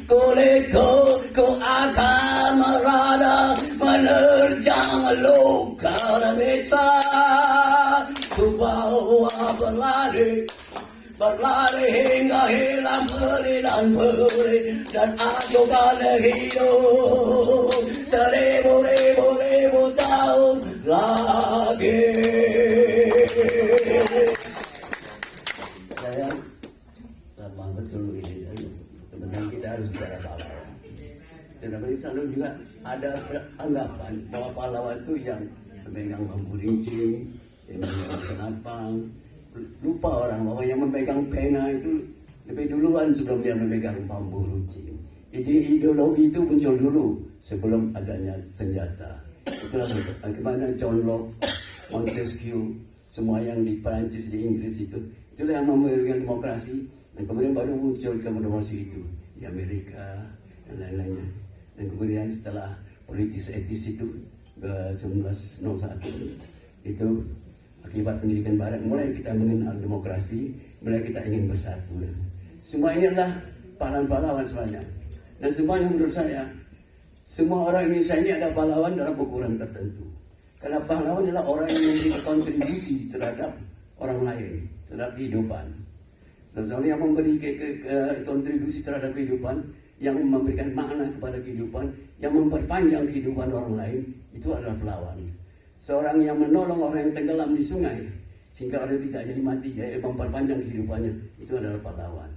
Kulikut ku akan merana menerjang luka dan mesa. Ku bawa berlari hingga hilang peri dan peri, dan ajukan hidup seribu tahun lagi. Saya lama betul ini. Sebenarnya kita harus bicara pahlawan. Sebenarnya selalu juga ada anggapan bahwa pahlawan itu yang memegang bambu runcing, yang memegang senapang. Lupa orang bahwa yang memegang pena itu lebih duluan sebelum dia memegang bambu runcing. Ideologi itu muncul dulu sebelum adanya senjata. Itulah bagaimana John Locke, Montesquieu, semua yang di Perancis, di Inggris itulah yang memberikan demokrasi. Dan kemudian baru muncul demokrasi itu di Amerika dan lain-lainnya. Dan kemudian setelah politis etis itu 1901 itu akibat pendidikan barat, mulai kita mengenal demokrasi, mulai kita ingin bersatu. Semua ini adalah pahlawan-pahlawan sebenarnya. Dan semuanya menurut saya, semua orang Indonesia ini ada pahlawan dalam ukuran tertentu. Karena pahlawan adalah orang yang memberikan kontribusi terhadap orang lain, terhadap kehidupan. Sebenarnya yang memberi kontribusi terhadap kehidupan, yang memberikan makna kepada kehidupan, yang memperpanjang kehidupan orang lain, itu adalah pahlawan. Seorang yang menolong orang yang tenggelam di sungai sehingga orang tidak jadi mati, yaitu memperpanjang kehidupannya, itu adalah pahlawan.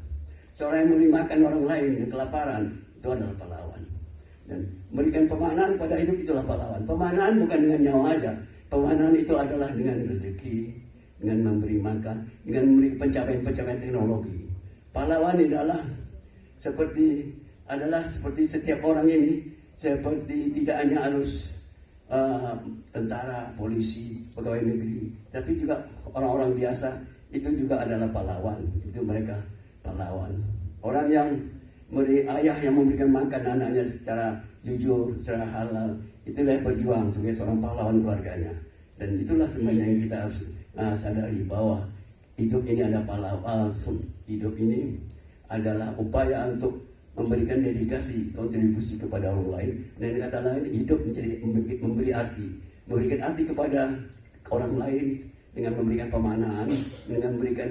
Seorang yang memberi makan orang lain yang kelaparan, itu adalah pahlawan. Dan memberikan pemaknaan pada hidup, itulah pahlawan. Pemaknaan bukan dengan nyawa aja. Pemaknaan itu adalah dengan rezeki, dengan memberi makan, dengan memberi pencapaian-pencapaian teknologi. Pahlawan adalah seperti setiap orang ini, seperti tidak hanya harus tentara, polisi, pegawai negeri, tapi juga orang-orang biasa itu juga adalah pahlawan. Itu mereka pahlawan. Orang yang ayah yang memberikan makan anaknya secara jujur, secara halal, itulah yang berjuang sebagai seorang pahlawan keluarganya. Dan itulah sebenarnya yang kita harus sadari, bahwa hidup ini ada pahlawan. Hidup ini adalah upaya untuk memberikan dedikasi, kontribusi kepada orang lain. Dan kata lain, hidup menjadi memberi arti, memberikan arti kepada orang lain dengan memberikan pemaknaan, dengan memberikan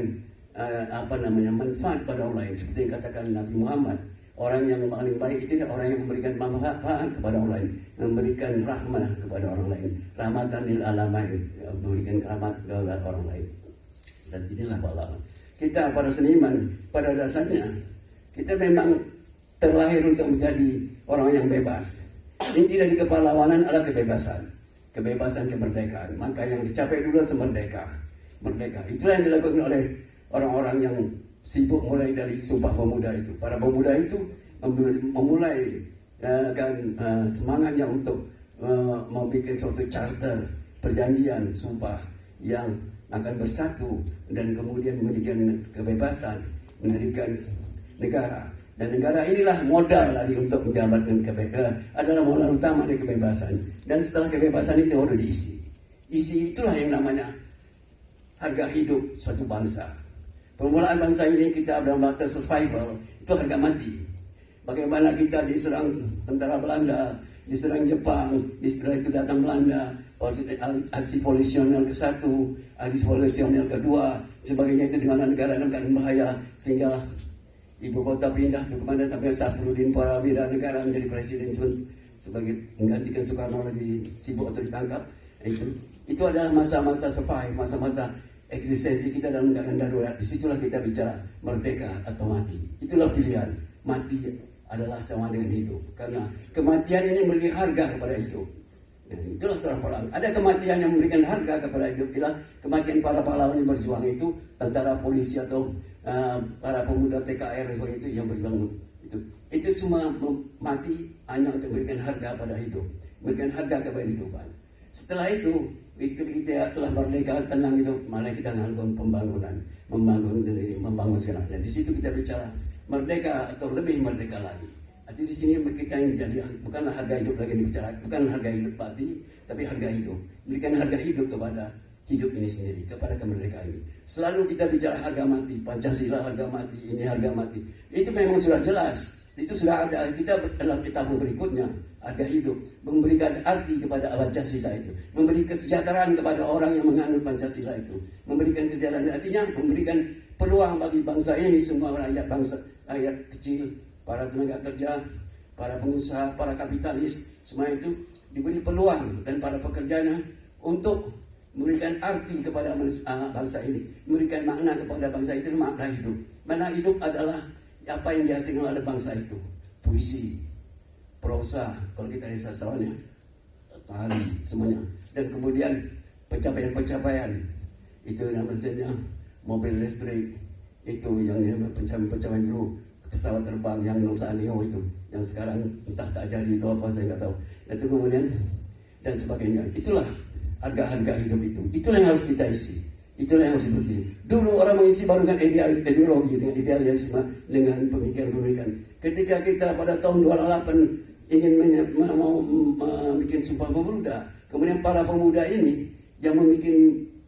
manfaat pada orang lain. Seperti yang katakan Nabi Muhammad, orang yang paling baik itu adalah orang yang memberikan manfaat kepada orang lain, memberikan rahmah kepada orang lain, rahmatan lil alamin, memberikan rahmat kepada orang lain. Dan inilah pahlawan. Kita para seniman, pada dasarnya kita memang terlahir untuk menjadi orang yang bebas. Inti dari kepahlawanan adalah kebebasan, kebebasan, kemerdekaan. Maka yang dicapai dulu merdeka. Itulah yang dilakukan oleh orang-orang yang sibuk mulai dari Sumpah Pemuda itu. Para pemuda itu memulai semangatnya untuk membuat suatu charter, perjanjian, sumpah yang akan bersatu dan kemudian memberikan kebebasan, mendirikan negara. Dan negara inilah modal lagi untuk menjalankan kebebasan, adalah modal utama dari kebebasan. Dan setelah kebebasan itu harus diisi. Isi itulah yang namanya harga hidup suatu bangsa. Permulaan bangsa ini kita dalam batas survival, itu harga mati. Bagaimana kita diserang tentara Belanda, diserang Jepang, setelah itu datang Belanda, aksi polisional ke-1, aksi polisional ke-2, sebagainya, itu di mana negara dalam keadaan bahaya, sehingga ibu kota pindah ke mana sampai Safruddin Prawira negara menjadi presiden sebagai menggantikan Soekarno lagi sibuk atau ditangkap. Itu adalah masa-masa survive, masa-masa eksistensi kita dalam keadaan darurat. Disitulah kita bicara merdeka atau mati. Itulah pilihan. Mati adalah sama dengan hidup, karena kematian ini memberi harga kepada hidup. Dan itulah seorang pahlawan. Ada kematian yang memberikan harga kepada hidup. Itulah kematian para pahlawan yang berjuang itu, tentara, polisi, atau para pemuda TKR itu yang berjuang itu semua mati hanya untuk memberikan harga pada hidup, memberikan harga kepada kehidupan. Setelah itu, kita setelah merdeka tenang itu, malah kita melakukan pembangunan, membangun sekarang. Dan di situ kita bicara merdeka atau lebih merdeka lagi. Artinya di sini kita yang jadi bukanlah harga hidup lagi yang bicara, bukan harga hidup mati, tapi harga hidup. Memberikan harga hidup kepada hidup ini sendiri, kepada kemerdekaan ini. Selalu kita bicara harga mati, Pancasila harga mati, ini harga mati. Itu memang sudah jelas. Itu sudah ada. Kita dalam etapa berikutnya harga hidup, memberikan arti kepada Pancasila itu, memberi kesejahteraan kepada orang yang menganut Pancasila itu, memberikan kesejahteraan, artinya memberikan peluang bagi bangsa ini, semua rakyat bangsa, rakyat kecil, para tenaga kerja, para pengusaha, para kapitalis, semua itu diberi peluang, dan para pekerjanya untuk memberikan arti kepada bangsa ini, memberikan makna kepada bangsa itu, makna hidup. Makna hidup adalah apa yang dihasilkan oleh bangsa itu, puisi, prosa, kalau kita dari sastrawannya, tari, semuanya. Dan kemudian pencapaian-pencapaian, itu yang misalnya mobil listrik, itu yang pencapaian dulu, pesawat terbang yang Nusa Neo itu, yang sekarang entah tak jadi itu apa, saya nggak tahu. Itu kemudian, dan sebagainya. Itulah harga-harga hidup itu. Itulah yang harus kita isi. Itulah yang harus dibersih. Dulu orang mengisi baru dengan ideologi, dengan idealisme, dengan pemikiran-pemikiran. Ketika kita pada tahun 28 ingin mau bikin Sumpah Pemuda, kemudian para pemuda ini yang membuat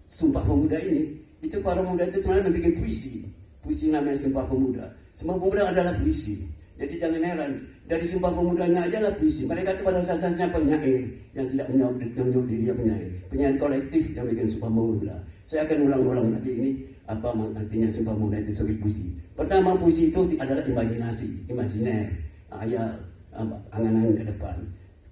Sumpah Pemuda ini, itu para pemuda itu sebenarnya membuat puisi. Puisi namanya Sumpah Pemuda. Sumpah Pemuda adalah puisi. Jadi jangan heran, dari Sumpah Pemudanya aja lah puisi. Mereka itu pada saat-saatnya penyair yang tidak menyebut diri penyair. Penyair kolektif yang bikin Sumpah Pemuda. Saya akan ulang-ulang nanti ini apa artinya Sumpah Pemuda itu sebagai puisi. Pertama, puisi itu adalah imajinasi, imajiner, ayat, angan-angan ke depan.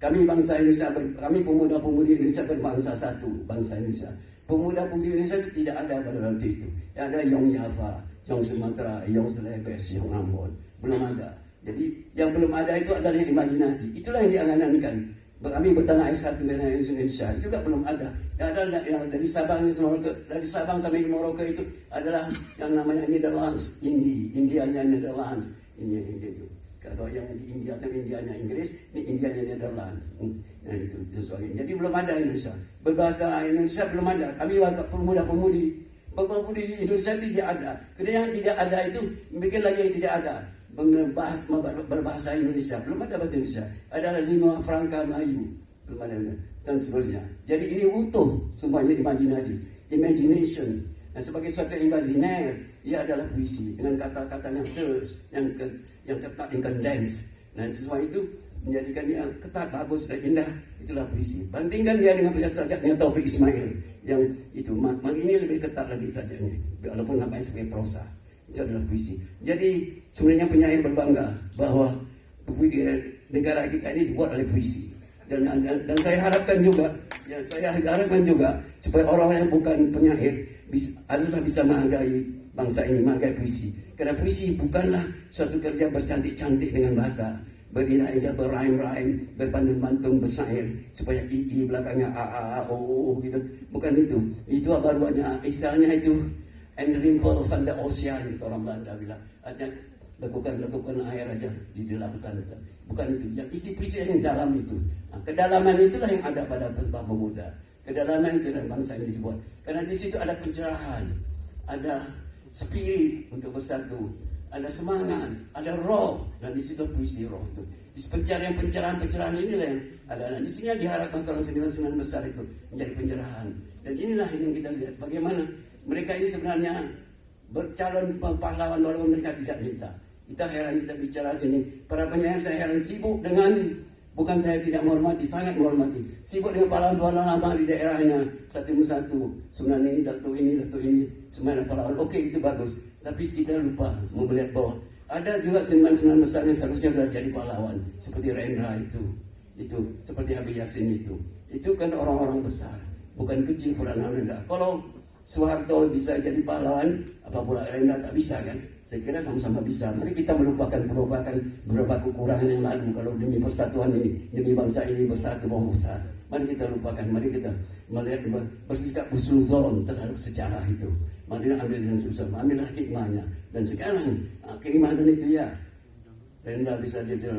Kami bangsa Indonesia, kami pemuda-pemudi Indonesia berbangsa satu, bangsa Indonesia. Pemuda-pemudi Indonesia itu tidak ada pada waktu itu. Ada Yong Java, Yong Sumatera, Yong Celebes, Yong Ambon, belum ada. Jadi yang belum ada itu adalah imajinasi. Itulah yang diangan-angan. Kami bertanah air satu dengan Indonesia juga belum ada. Yang dari Sabang sampai Merauke itu adalah yang namanya Netherlands, Indianya Netherlands, India itu. Kalau yang di India atau Indianya Inggris, ini Indianya Netherlands. Nah itu soalnya. Jadi belum ada Indonesia. Berbahasa Indonesia belum ada. Kami pemuda-pemudi di Indonesia tidak ada. Kemudian yang tidak ada itu bikin lagi yang tidak ada. Berbahasa Indonesia belum ada bahasa Indonesia, adalah lingua franca Melayu belum ada, dan seterusnya. Jadi ini utuh semuanya imajinasi, imagination. Nah, sebagai suatu imajiner, ia adalah puisi dengan kata-kata yang terus, yang ketat, yang condensed. Nah, semua itu menjadikan dia ketat, bagus dan indah. Itulah puisi. Bandingkan dia dengan sajaknya Taufik Ismail yang itu, ini lebih ketat lagi sajaknya, walaupun namanya sebagai prosa. Itu adalah puisi. Jadi sebenarnya penyair berbangga bahwa negara kita ini dibuat oleh puisi. Dan saya harapkan juga, supaya orang yang bukan penyair haruslah bisa menghargai bangsa ini, menghargai puisi. Karena puisi bukanlah suatu kerja bercantik-cantik dengan bahasa, berindah-indah, berraim-raim, berpantun-pantun, bersair supaya i belakangnya a o gitu. Bukan itu. Itu barunya istilahnya itu and ripple van the ocean, itu orang Belanda bilang. Artinya lekukan air aja di lautan itu. Bukan itu. Yang isi puisi yang dalam itu. Nah, kedalaman itulah yang ada pada Sumpah Pemuda. Kedalaman itu dan bangsa ini dibuat. Karena di situ ada pencerahan, ada spirit untuk bersatu, ada semangat, ada roh, dan di situ puisi roh itu. Di pencerahan inilah yang ada. Nah, di sini diharapkan seorang seniman besar itu menjadi pencerahan. Dan inilah yang kita lihat bagaimana mereka ini sebenarnya bercalon pahlawan walaupun mereka tidak minta. Kita heran, kita bicara sini. Para penyair saya heran, sibuk dengan, bukan saya tidak menghormati, sangat menghormati. Sibuk dengan pahlawan-pahlawan lama di daerahnya, satu persatu. Sunan ini, Datuk ini, semuanya pahlawan. Oke, itu bagus. Tapi kita lupa melihat bahwa ada juga seniman-seniman besar yang seharusnya sudah jadi pahlawan. Seperti Rendra itu seperti Habib Yasin itu. Itu kan orang-orang besar, bukan kecil peranan Rendra. Kalau Soeharto bisa jadi pahlawan, apa pula Rendra tak bisa kan? Saya kira sama-sama bisa. Mari kita melupakan beberapa kekurangan yang lalu. Kalau demi persatuan ini, demi bangsa ini bersatu, mau besar. Mari kita lupakan, mari kita melihat bersikap husnuzon terhadap sejarah itu. Mari ambil dengan susah, ambillah hikmahnya. Dan sekarang keimanan itu ya, Rendra bisa jadi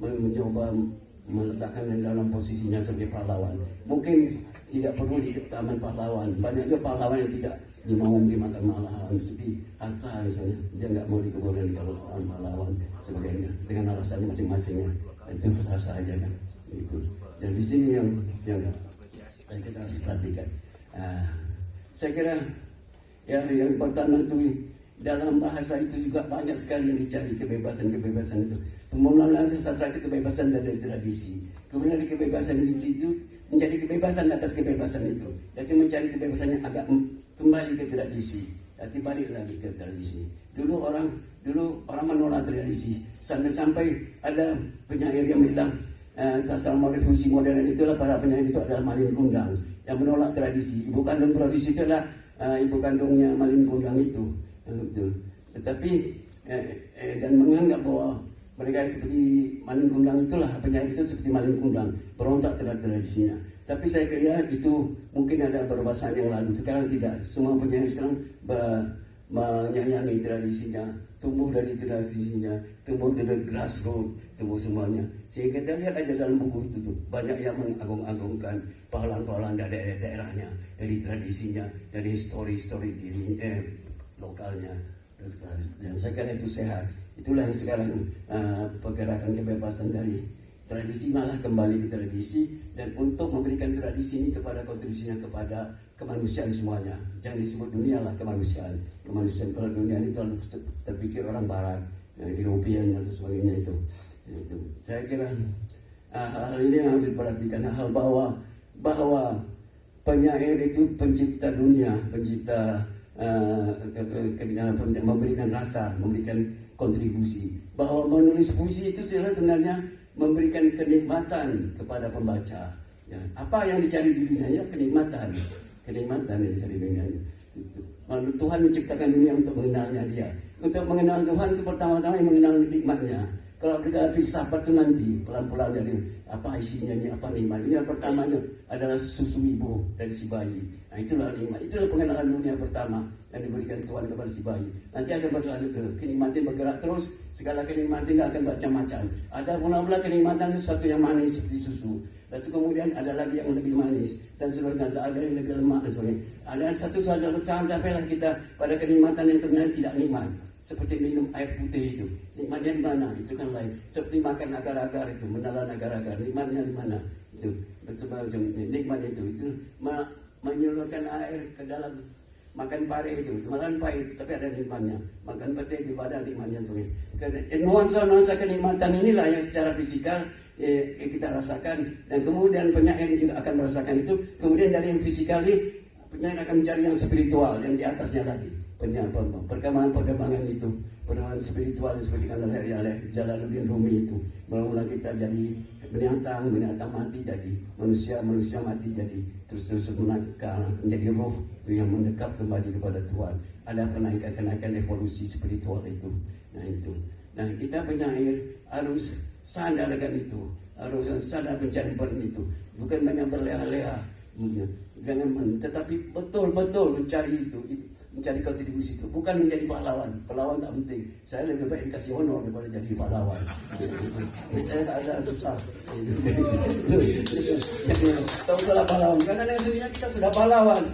mencoba meletakkan dalam posisinya sebagai pahlawan. Mungkin tidak perlu di taman pahlawan. Banyak juga pahlawan yang tidak mau dimakan malahan seperti harta misalnya, dia nggak mau dikuburkan di taman pahlawan sebagainya dengan alasannya masing-masingnya. Itu sah saja kan. Itu. Dan di sini yang kita harus perhatikan. Saya kira ya yang pertama itu dalam bahasa itu juga banyak sekali yang dicari kebebasan itu. Pemonalan sastra itu kebebasan dari tradisi. Kemudian dari kebebasan itu menjadi kebebasan atas kebebasan itu. Yaitu mencari kebebasan yang agak kembali ke tradisi. Jadi balik lagi ke tradisi. Dulu orang menolak tradisi sampai ada penyair yang bilang tasawuf revolusi modern itulah para penyair itu adalah Malin Kundang yang menolak tradisi. Ibu kandung tradisi itu adalah ibu kandungnya Malin Kundang itu. Betul. Tetapi dan menganggap bahwa mereka seperti Malin Kundang itulah penyair itu seperti Malin Kundang berontak terhadap tradisinya. Tapi saya kira itu mungkin ada beberapa saat yang lalu. Sekarang tidak. Semua penyair sekarang menyanyi tradisinya, tumbuh dari tradisinya, tumbuh dari grassroots, tumbuh semuanya. Sehingga kita lihat aja dalam buku itu tuh banyak yang mengagung-agungkan pahlawan-pahlawan dari daerahnya, dari tradisinya, dari story diri lokalnya. Dan saya kira itu sehat. Itulah yang sekarang pergerakan kebebasan dari tradisi malah kembali ke tradisi, dan untuk memberikan tradisi ini kepada kontribusinya kepada kemanusiaan semuanya. Jangan disebut dunia lah, kemanusiaan. Kalau dunia ini terlalu terpikir orang barat, European atau sebagainya itu. Saya kira hal ini yang harus diperhatikan, hal bahwa penyair itu pencipta dunia, pencipta memberikan rasa, memberikan kontribusi. Bahwa menulis puisi itu sebenarnya memberikan kenikmatan kepada pembaca. Ya, apa yang dicari di dunia? Ya, kenikmatan yang dicari di dunia. Tuhan menciptakan dunia untuk mengenalnya Dia. Untuk mengenal Tuhan itu pertama-tama mengenal nikmatnya. Kalau kita filsafat itu nanti pelan-pelan dari apa isinya ini, apa nikmat. Ini yang pertamanya adalah susu ibu dari si bayi. Nah, itulah nikmat. Itulah pengenalan dunia pertama yang diberikan Tuhan kepada si bayi. Nanti akan berlanjut ke kenikmatan, bergerak terus. Segala kenikmatan akan macam-macam. Ada pula kenikmatan sesuatu yang manis seperti susu. Lalu kemudian ada lagi yang lebih manis dan seterusnya, ada yang lebih lemak dan sebagainya. Ada satu saja sampailah kita pada kenikmatan yang sebenarnya tidak nikmat. Seperti minum air putih itu, nikmatnya di mana? Itu kan lain. Seperti makan agar-agar itu, menelan agar-agar, nikmatnya di mana? Itu bersebagai nikmat itu menyalurkan air ke dalam. Makan pare itu, makan pahit, tapi ada nikmatnya. Makan pete juga ada nikmatnya. Nuansa kenikmatan inilah yang secara fisikal kita rasakan, dan kemudian penyair juga akan merasakan itu. Kemudian dari yang fisikal ini, penyair akan mencari yang spiritual, yang di atasnya lagi. Perkembangan itu, perkembangan spiritual seperti kata oleh Jalaluddin Rumi itu. Mula-mula kita jadi binatang mati jadi manusia mati jadi terus menjadi roh yang mendekat kembali kepada Tuhan. Ada kenaikan evolusi spiritual itu. Nah kita penyair harus sadar akan itu, harus sadar mencari itu, bukan banyak berleha-leha, tetapi betul-betul mencari itu, mencari kontribusi itu, bukan menjadi pahlawan. Pahlawan tak penting. Saya lebih baik dikasih honor daripada jadi pahlawan. Saya tak ada susah. Tahu salah pahlawan. Karena yang sebenarnya kita sudah pahlawan.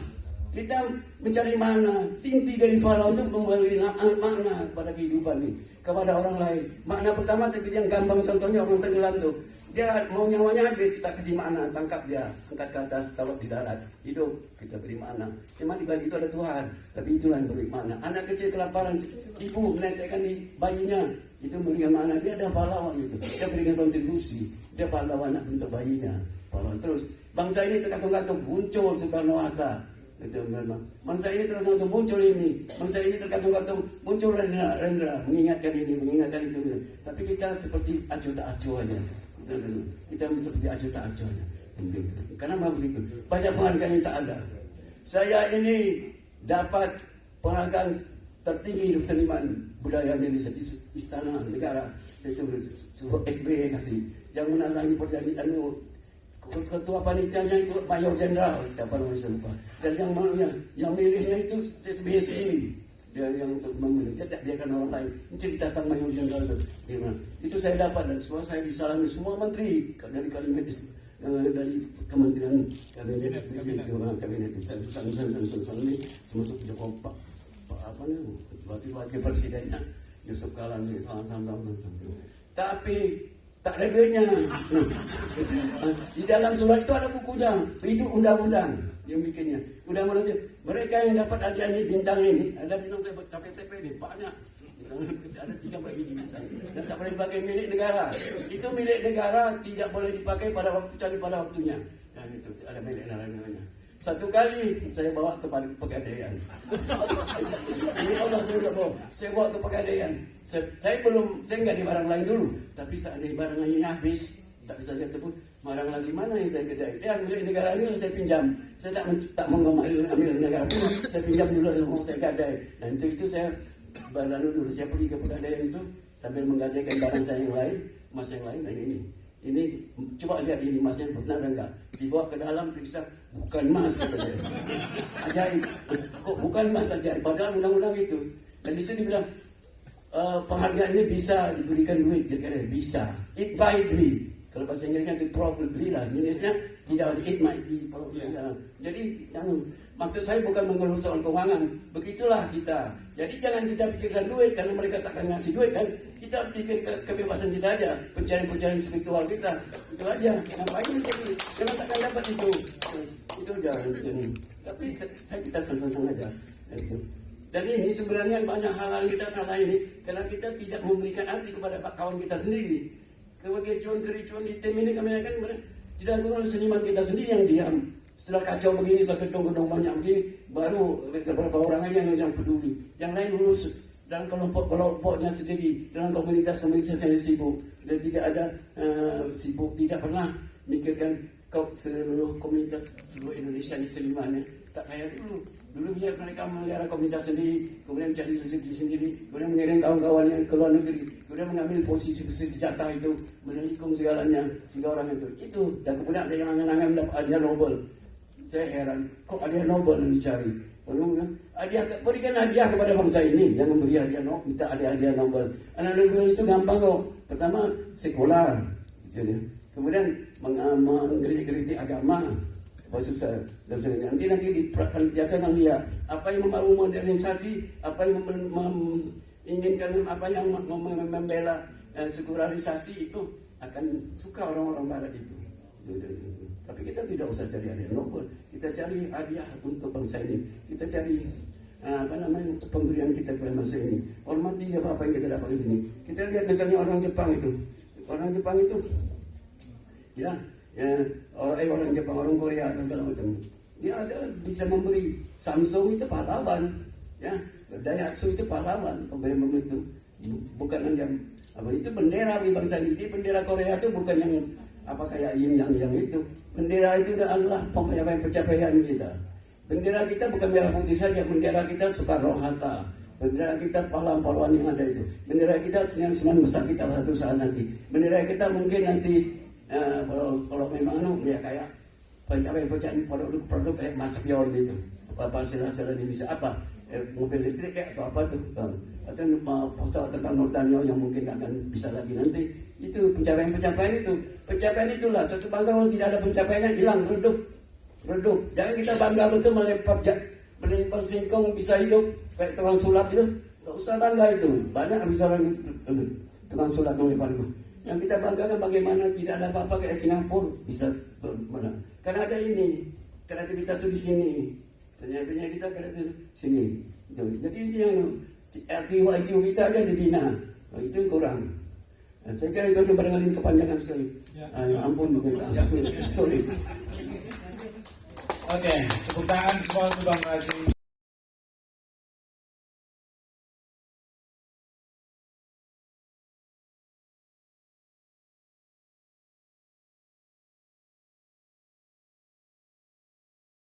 Kita mencari mana inti dari pahlawan itu memberi makna kepada kehidupan ini, kepada orang lain. Makna pertama tapi yang gampang, contohnya orang tenggelam tuh. Dia mau nyawanya habis, kita kasih makna, tangkap dia, angkat ke atas, taruh di darat, hidup, kita beri makna. Cuma di balik itu ada Tuhan, tapi itulah yang beri makna. Anak kecil kelaparan, ibu menetekkan di bayinya, itu berikan makna. Dia ada pahlawan itu, dia berikan kontribusi, dia pahlawan untuk bayinya. Pahlawan terus, bangsa ini tergantung-gantung muncul Soekarno-Hatta. Bangsa ini tergantung muncul ini, bangsa ini tergantung muncul Rendra, mengingatkan ini, mengingatkan itu. Tapi kita seperti acuh tak acuh aja. Kita seperti acuh tak acuh aja. Kenapa begitu? Banyak penghargaan yang tak ada. Saya ini dapat penghargaan tertinggi seniman budaya Indonesia di Istana Negara, itu SBY kasih, yang menandangi perjanjian ketua panitianya itu Mayor Jenderal, siapa namanya saya lupa. Dan yang milihnya itu SBY sendiri. Dia yang untuk memilih, dia tak biarkan orang lain. Ini cerita sang Mayor Jenderal itu. Itu saya dapat, dan semua saya disalami semua menteri dari kabinet dari Kementerian Kabinet itu, kabinet itu. Saya ini termasuk Jokowi Pak apa nih, wakil presidennya Yusuf Kala. Tapi tak ada duitnya. Di dalam surat itu ada bukunya, itu undang-undang yang bikinnya. Undang-undang itu, mereka yang dapat hadiah ini, bintang ini, ada bintang saya KPTP ini, banyak. Ada 3 bagi bintang. Dan tak boleh dipakai milik negara. Itu milik negara, tidak boleh dipakai pada waktu, kecuali pada waktunya. Dan itu ada milik negara. Satu kali saya bawa ke Pegadaian. Ini Allah saya bawa ke Pegadaian. Saya nggak di barang lain dulu. Tapi seandainya barang lainnya habis, tak bisa saya tebus. Barang lagi mana yang saya kedai? Yang milik negara ini saya pinjam. Saya tak mau ambil negara pun. Saya pinjam dulu, mau saya gadai. Dan itu saya dulu. Saya pergi ke Pegadaian itu sambil menggadaikan barang saya yang lain, emas yang lain. Dan ini coba lihat ini emasnya benar enggak? Dibawa ke dalam periksa, bukan emas saja. Ajaib. Kok bukan emas saja? Padahal undang-undang itu. Dan di sini bilang penghargaan ini bisa diberikan duit, kira-kira bisa. It might be. Kalau bahasa Inggrisnya itu probably lah. Jenisnya tidak, it might be. Jadi maksud saya bukan mengeluh soal keuangan. Begitulah kita. Jadi jangan kita pikirkan duit karena mereka takkan ngasih duit kan. Kita pikir kebebasan kita aja, pencarian spiritual kita. Itu aja. Ngapain jadi? Karena takkan dapat itu. Itu aja. Tapi kita senang-senang aja. Itu. Dan ini sebenarnya banyak hal-hal kita salah ini karena kita tidak memberikan arti kepada kawan kita sendiri. Kericuan di tim ini kami akan dilakukan oleh seniman kita sendiri yang diam. Setelah kacau begini, setelah gedung-gedung banyak begini, baru beberapa orang aja yang peduli. Yang lain lulus dalam kelompok-kelompoknya sendiri, dalam komunitas-komunitas yang sibuk. Dan tidak ada sibuk, tidak pernah mikirkan seluruh komunitas seluruh Indonesia ini senimannya. Tak kayak dulu. Dulu mereka melihara komunitas sendiri, kemudian cari rezeki sendiri, kemudian mengirim kawan-kawannya ke luar negeri, kemudian mengambil posisi-posisi jatah itu, menikung segalanya, sehingga orang itu. Dan kemudian ada yang angan-angan mendapat hadiah Nobel. Saya heran, kok hadiah Nobel yang dicari? Berikan hadiah kepada bangsa ini, yang memberi hadiah Nobel, minta hadiah Nobel. Hadiah Nobel itu gampang kok. Pertama, sekular. Kemudian mengkritik agama. Maksud saya, nanti di penelitian lihat apa yang mau modernisasi, apa yang menginginkan, apa yang membela sekularisasi itu akan suka orang-orang Barat itu. Tapi kita tidak usah cari hadiah Nobel, kita cari hadiah untuk bangsa ini, kita cari pemberian kita kepada bangsa ini. Hormati apa yang kita dapat di sini. Kita lihat misalnya orang Jepang itu orang Jepang, orang Korea dan segala macam. Dia bisa memberi. Samsung itu pahlawan, ya. Daihatsu itu pahlawan, pemberi itu. Bukan yang itu bendera bangsa ini. Bendera Korea itu bukan yang kayak yin yang itu. Bendera itu adalah pencapaian kita. Bendera kita bukan merah putih saja, bendera kita Soekarno-Hatta. Bendera kita pahlawan-pahlawan yang ada itu. Bendera kita senang-senang besar kita satu saat nanti. Bendera kita mungkin nanti kalau memang ya kayak pencapaian produk kayak Mas Pion gitu, apa hasil-hasil Indonesia mobil listrik kayak apa tuh, atau pesawat terbang Nurtanio yang mungkin akan bisa lagi nanti. Itu pencapaian itulah suatu bangsa. Kalau tidak ada pencapaiannya hilang, redup. Jangan kita bangga betul melempar singkong bisa hidup kayak tukang sulap itu. Tidak usah bangga itu. Banyak bisa orang itu tukang sulap melempar itu. Yang kita banggakan bagaimana tidak ada apa-apa kayak Singapura bisa mana? Karena ada ini, kreativitas itu di sini, penyanyi kita kreativitas di sini. Jadi ini yang IQ kita aja dibina, itu yang kurang. Saya kira itu barangkali kepanjangan sekali. Ampun mungkin. Sorry. Oke, tepuk tangan semua sudah mengaji.